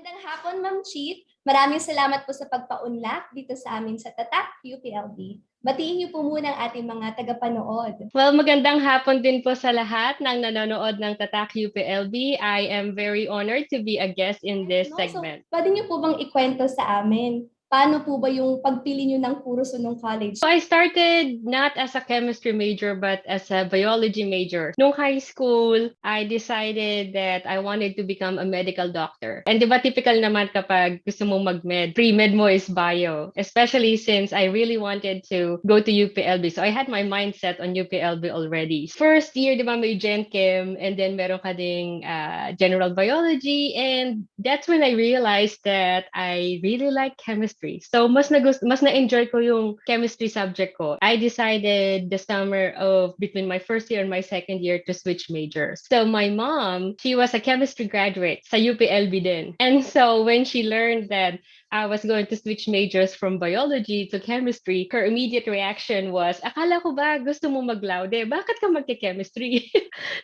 Magandang hapon, Ma'am Chief. Maraming salamat po sa pagpaunlak dito sa amin sa Tatak UPLB. Batiin niyo po muna ang ating mga tagapanood. Well, magandang hapon din po sa lahat ng nanonood ng Tatak UPLB. I am very honored to be a guest in this segment. So, pwede niyo po bang ikwento sa amin? Paano po ba yung pagpili niyo ng kurso ng college? So I started not as a chemistry major but as a biology major. Nung high school, I decided that I wanted to become a medical doctor. And di ba typical naman kapag gusto mong mag-med, pre-med mo is bio. Especially since I really wanted to go to UPLB. So I had my mindset on UPLB already. First year, di ba may Gen Chem and then meron ka ding general biology, and that's when I realized that I really like chemistry. So mas na-enjoy ko yung chemistry subject ko. I decided the summer of between my first year and my second year to switch majors. So my mom, she was a chemistry graduate sa UPLB din. And so when she learned that I was going to switch majors from biology to chemistry, her immediate reaction was, akala ko ba gusto mo mag-laude? Bakit ka magke-chemistry?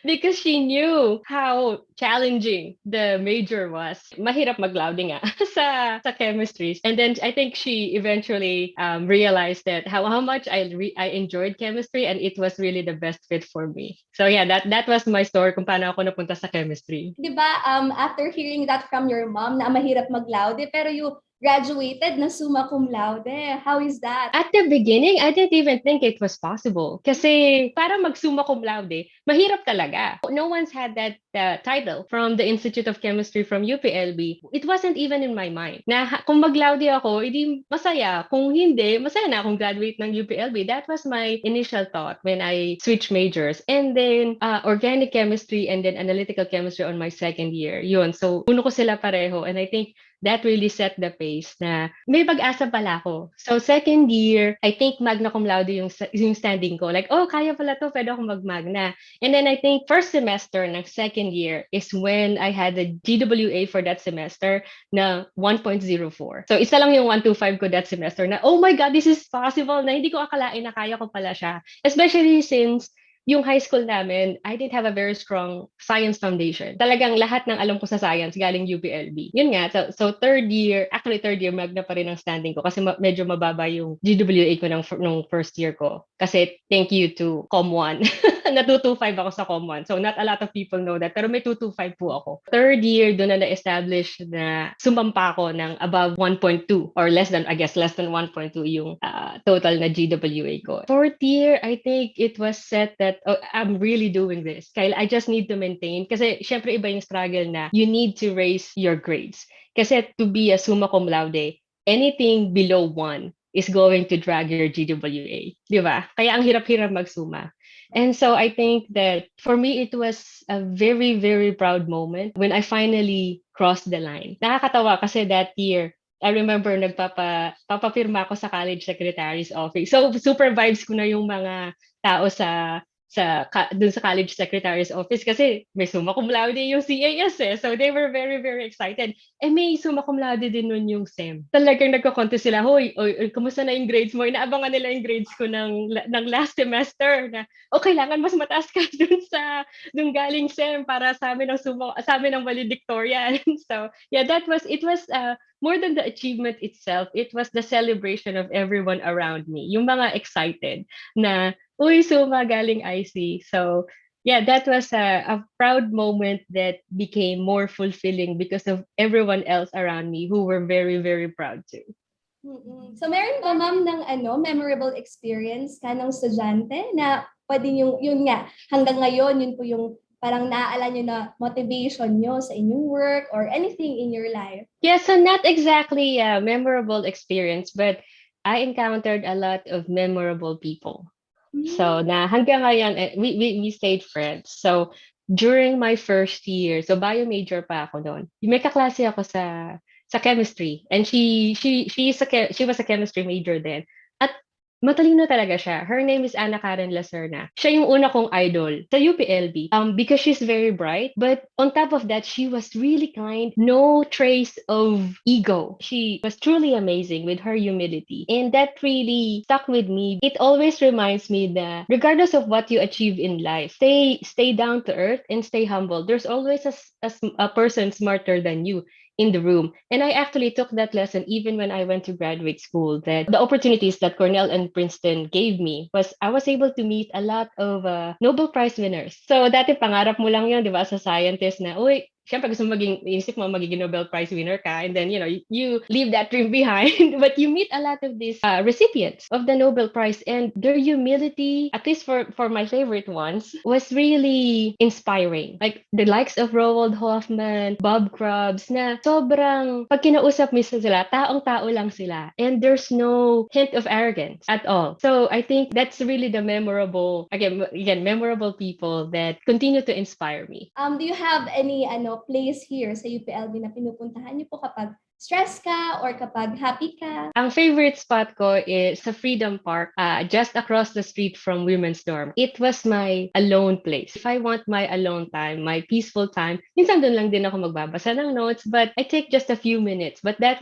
Because she knew how challenging the major was. Mahirap mag-laude nga sa chemistry. And then I think she eventually realized that how much I enjoyed chemistry, and it was really the best fit for me. So yeah, that was my story kung paano ako napunta sa chemistry. Di ba, after hearing that from your mom na mahirap mag-laude, pero you graduated na summa cum laude. How is that? At the beginning, I didn't even think it was possible. Kasi para mag-summa cum laude, mahirap talaga. No one's had that title from the Institute of Chemistry from UPLB. It wasn't even in my mind. Na kung mag-laude ako, edi masaya. Kung hindi, masaya na akong graduate ng UPLB. That was my initial thought when I switched majors. And then, organic chemistry and then analytical chemistry on my second year. Yun. So, puno ko sila pareho. And I think that really set the pace na may pag-asa pala ako. So second year, I think magna cum laude yung standing ko. Like, oh, kaya pala to, pwede akong mag-magna. And then I think first semester ng second year is when I had the GWA for that semester na 1.04. So isa lang yung 125 ko that semester na, oh my God, this is possible, na hindi ko akalain na kaya ko pala siya. Especially since yung high school namin, I didn't have a very strong science foundation. Talagang lahat ng alam ko sa science galing UPLB. Yun nga, so third year magna pa rin ang standing ko kasi medyo mababa yung GWA ko nung first year ko. Kasi thank you to Com1. Na 225 ako sa Com1. So not a lot of people know that. Pero may 225 po ako. Third year, doon na na-establish na sumampa ako ng above 1.2 or less than 1.2 yung total na GWA ko. Fourth year, I think it was set that I'm really doing this. Kaya I just need to maintain. Kasi syempre iba yung struggle na you need to raise your grades. Kasi to be a summa cum laude, anything below 1 is going to drag your GWA. Di ba? Kaya ang hirap-hirap magsuma. And so I think that for me, it was a very, very proud moment when I finally crossed the line. Nakakatawa kasi that year, I remember papapirma ako sa college secretary's office. So super vibes ko na yung mga tao dun sa college secretary's office kasi may summa cum laude yung CAS eh. So they were very, very excited. Eh may summa cum laude din nun yung SEM. Talagang nagko-contest sila, hoy, kumusta na yung grades mo? Inaabangan nila yung grades ko ng last semester na, kailangan mas mataas ka dun galing SEM para sa amin ng valedictorian. So yeah, it was more than the achievement itself, it was the celebration of everyone around me. Yung mga excited na, uy, suma galing IC. So, yeah, that was a proud moment that became more fulfilling because of everyone else around me who were very, very proud too. Mm-mm. So, meron ba, ma'am, ng memorable experience ka ng estudyante na pwede yun nga, hanggang ngayon, yun po yung parang naaalala nyo na motivation nyo sa inyong work or anything in your life? Yeah, so not exactly a memorable experience, but I encountered a lot of memorable people. So na hanggang ngayon, we stayed friends. So during my first year, so bio major pa ako noon. May kaklase ako sa chemistry, and she was a chemistry major then. At matalino talaga siya. Her name is Ana Karen Lacerna. Siya yung una kong idol sa UPLB because she's very bright. But on top of that, she was really kind. No trace of ego. She was truly amazing with her humility. And that really stuck with me. It always reminds me that regardless of what you achieve in life, stay down to earth and stay humble. There's always a person smarter than you. in the room. And I actually took that lesson even when I went to graduate school, that the opportunities that Cornell and Princeton gave me was I was able to meet a lot of Nobel Prize winners. So dati pangarap mo lang yun, di ba, sa scientist na, uy, syempre gusto mo isip mo magiging Nobel Prize winner ka, and then, you leave that dream behind. But you meet a lot of these recipients of the Nobel Prize, and their humility, at least for my favorite ones, was really inspiring. Like the likes of Roald Hoffman, Bob Krabs, na sobrang, pag kinausap mo sila, taong-tao lang sila. And there's no hint of arrogance at all. So I think that's really the memorable people that continue to inspire me. Do you have any place here sa UPLB na pinupuntahan niyo po kapag stress ka or kapag happy ka? Ang favorite spot ko is sa Freedom Park, just across the street from Women's Dorm. It was my alone place. If I want my alone time, my peaceful time, minsan doon lang din ako magbabasa ng notes, but I take just a few minutes. But that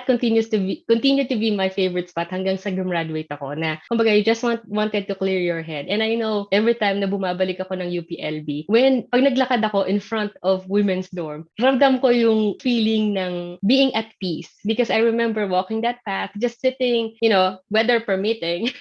continues to be my favorite spot hanggang sa gumraduate ako, na kumbaga you just wanted to clear your head. And I know every time na bumabalik ako ng UPLB, pag naglakad ako in front of Women's Dorm, ramdam ko yung feeling ng being at peace, because I remember walking that path, just sitting, weather permitting,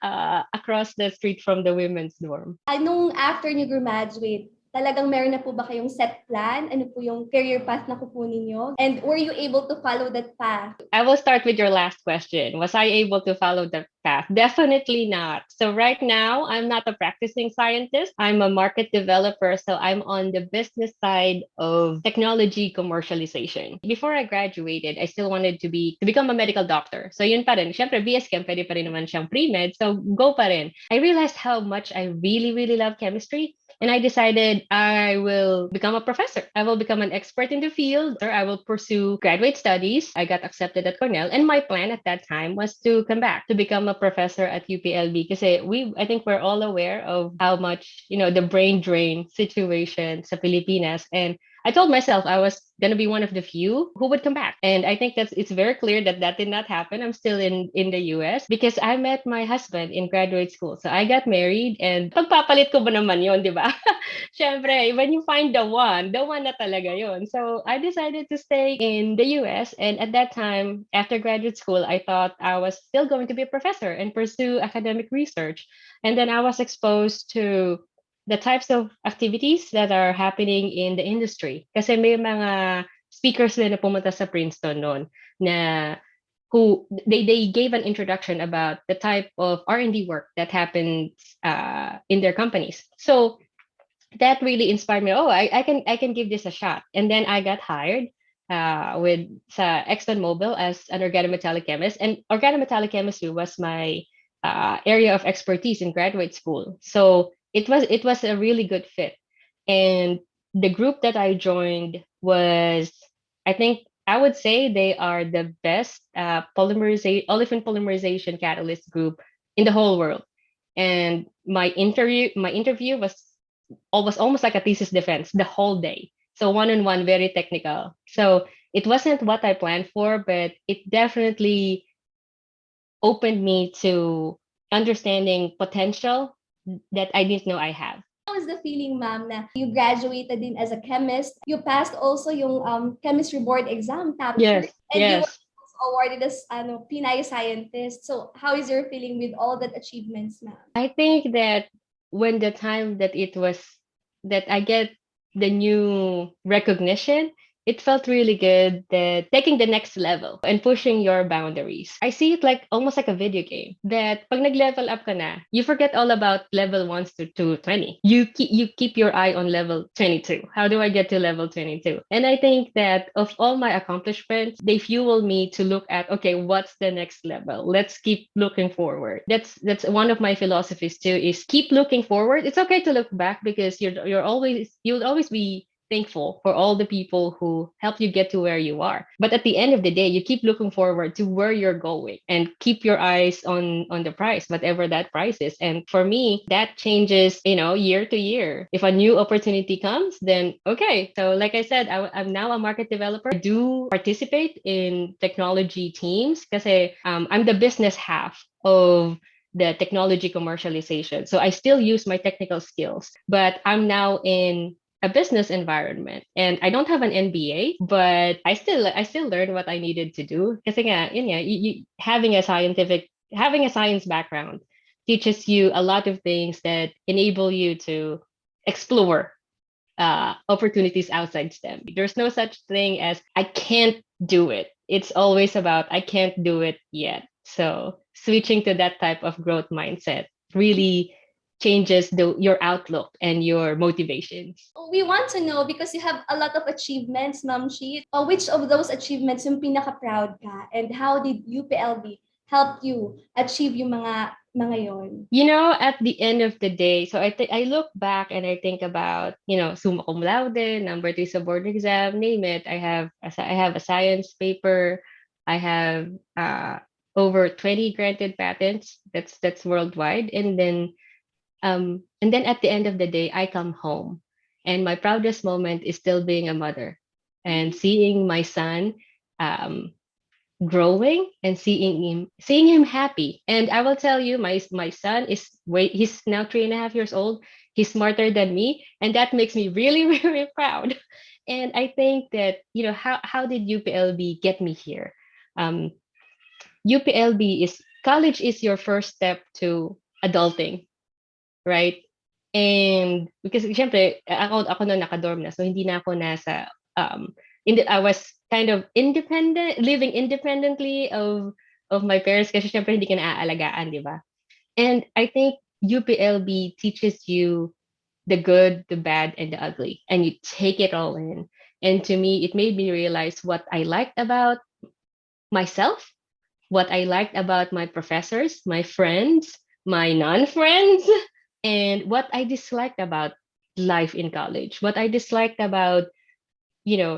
across the street from the Women's Dorm. Anong after you graduate, talagang meron na po ba kayong set plan? Ano po yung career path na kukunin nyo? And were you able to follow that path? I will start with your last question. Was I able to follow that path? Definitely not. So right now, I'm not a practicing scientist. I'm a market developer. So I'm on the business side of technology commercialization. Before I graduated, I still wanted to become a medical doctor. So yun pa rin. Siyempre, BS Chem, pwede pa rin naman siyang pre-med. So go pa rin. I realized how much I really, really love chemistry. And I decided I will become a professor. I will become an expert in the field, or I will pursue graduate studies. I got accepted at Cornell. And my plan at that time was to come back to become a professor at UPLB. Because I think we're all aware of how much, the brain drain situation sa Pilipinas. And I told myself I was going to be one of the few who would come back. And I think it's very clear that did not happen. I'm still in the US because I met my husband in graduate school. So I got married, and pagpapalit ko ba naman yun, di ba? Syempre, when you find the one na talaga yun. So I decided to stay in the US. And at that time, after graduate school, I thought I was still going to be a professor and pursue academic research. And then I was exposed to the types of activities that are happening in the industry. Kasi may mga speakers din na pumunta sa Princeton noon na who they gave an introduction about the type of R&D work that happens in their companies. So that really inspired me. Oh, I can give this a shot. And then I got hired with sa ExxonMobil as an organometallic chemist, and organometallic chemistry was my area of expertise in graduate school. So it was a really good fit. And the group that I joined was, I think I would say they are the best olefin polymerization catalyst group in the whole world. And my interview was almost like a thesis defense the whole day. So one-on-one, very technical. So it wasn't what I planned for, but it definitely opened me to understanding potential that I didn't know I have. How was the feeling, ma'am, na you graduated din as a chemist? You passed also yung chemistry board exam, top Yes, and you yes. were also awarded as Pinay scientist. So how is your feeling with all that achievements, ma'am? I think that when the time that I get the new recognition, it felt really good that taking the next level and pushing your boundaries. I see it like almost like a video game, that pag nag-level up ka na, you forget all about level 1 to 20. You keep your eye on level 22. How do I get to level 22? And I think that of all my accomplishments, they fuel me to look at, okay, what's the next level? Let's keep looking forward. That's one of my philosophies too, is keep looking forward. It's okay to look back because you'll always be thankful for all the people who helped you get to where you are. But at the end of the day, you keep looking forward to where you're going and keep your eyes on the prize, whatever that price is. And for me, that changes, year to year. If a new opportunity comes, then okay. So like I said, I'm now a market developer. I do participate in technology teams because I'm the business half of the technology commercialization. So I still use my technical skills, but I'm now in a business environment. And I don't have an MBA, but I still learned what I needed to do. Kasi nga, yun nga, having a science background teaches you a lot of things that enable you to explore opportunities outside STEM. There's no such thing as I can't do it. It's always about I can't do it yet. So switching to that type of growth mindset really changes your outlook and your motivations. We want to know because you have a lot of achievements, Ma'am Shi. Which of those achievements yung pinaka-proud ka? And how did UPLB help you achieve yung mga yon? At the end of the day, so I look back and I think about, summa cum laude, number 3 sa board exam, name it. I have a science paper. I have over 20 granted patents. That's worldwide. And then at the end of the day, I come home, and my proudest moment is still being a mother and seeing my son um, growing and seeing him happy. And I will tell you, my son he's now 3.5 years old. He's smarter than me, and that makes me really really proud. And I think that how did UPLB get me here? Um, UPLB is college is your first step to adulting, right? And because syempre ako noon naka-dorm na, so hindi na ako nasa I was kind of independent, living independently of my parents kasi syempre hindi ka naaalagaan, di ba? And I think UPLB teaches you the good, the bad, and the ugly, and you take it all in. And to me, it made me realize what I liked about myself, what I liked about my professors, my friends, my non-friends, and what I disliked about life in college, what I disliked about,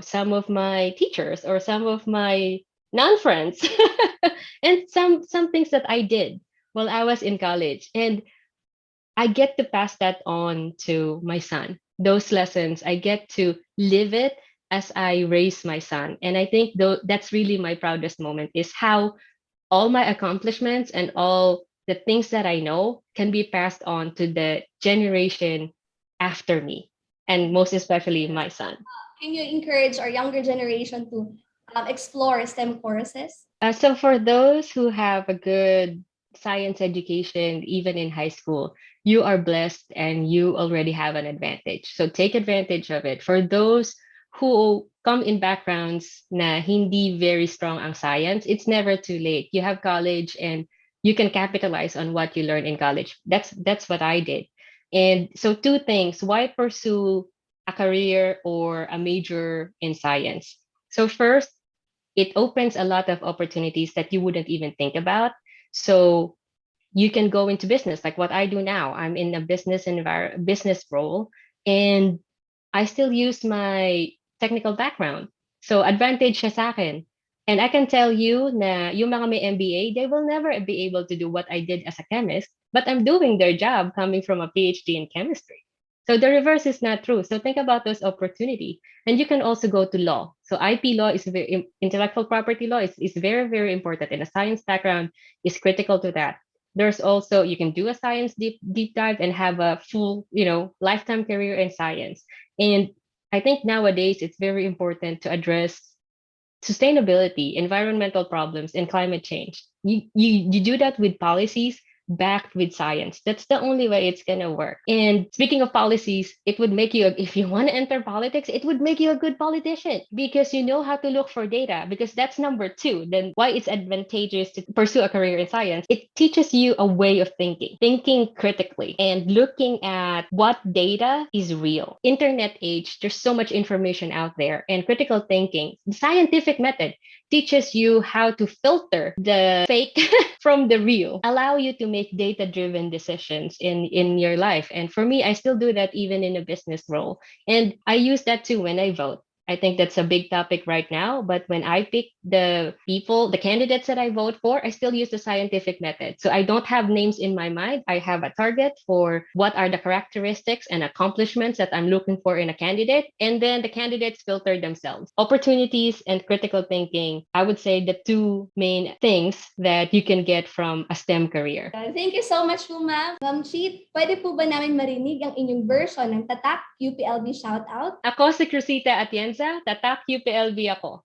some of my teachers or some of my non-friends, and some things that I did while I was in college. And I get to pass that on to my son. Those lessons, I get to live it as I raise my son. And I think that's really my proudest moment is how all my accomplishments and all the things that I know can be passed on to the generation after me, and most especially my son. Can you encourage our younger generation to explore STEM courses? So for those who have a good science education, even in high school, you are blessed and you already have an advantage. So take advantage of it. For those who come in backgrounds na hindi very strong ang science, it's never too late. You have college and you can capitalize on what you learn in college. That's what I did. And so two things, why pursue a career or a major in science? So first, it opens a lot of opportunities that you wouldn't even think about. So you can go into business like what I do now. I'm in a business role, and I still use my technical background. So advantage siya sa akin. And I can tell you na yung mga may MBA, they will never be able to do what I did as a chemist, but I'm doing their job coming from a PhD in chemistry. So the reverse is not true. So think about those opportunity. And you can also go to law. So IP law is intellectual property law is very, very important. And a science background is critical to that. There's also, you can do a science deep dive and have a full, lifetime career in science. And I think nowadays it's very important to address sustainability, environmental problems, and climate change. You do that with policies backed with science. That's the only way it's gonna work. And speaking of policies, it would make you, if you want to enter politics, it would make you a good politician because you know how to look for data, because that's number two. Then why it's advantageous to pursue a career in science, it teaches you a way of thinking critically and looking at what data is real. Internet age, there's so much information out there, and critical thinking, the scientific method teaches you how to filter the fake from the real, allow you to make data-driven decisions in your life. And for me, I still do that even in a business role. And I use that too when I vote. I think that's a big topic right now. But when I pick the people, the candidates that I vote for, I still use the scientific method. So I don't have names in my mind. I have a target for what are the characteristics and accomplishments that I'm looking for in a candidate. And then the candidates filter themselves. Opportunities and critical thinking, I would say the two main things that you can get from a STEM career. Thank you so much po, ma'am. Ma'am Cheat, pwede po ba namin marinig ang inyong version ng Tatak UPLB shoutout? Ako si Crucita Atienza, Tatak UPLB ako.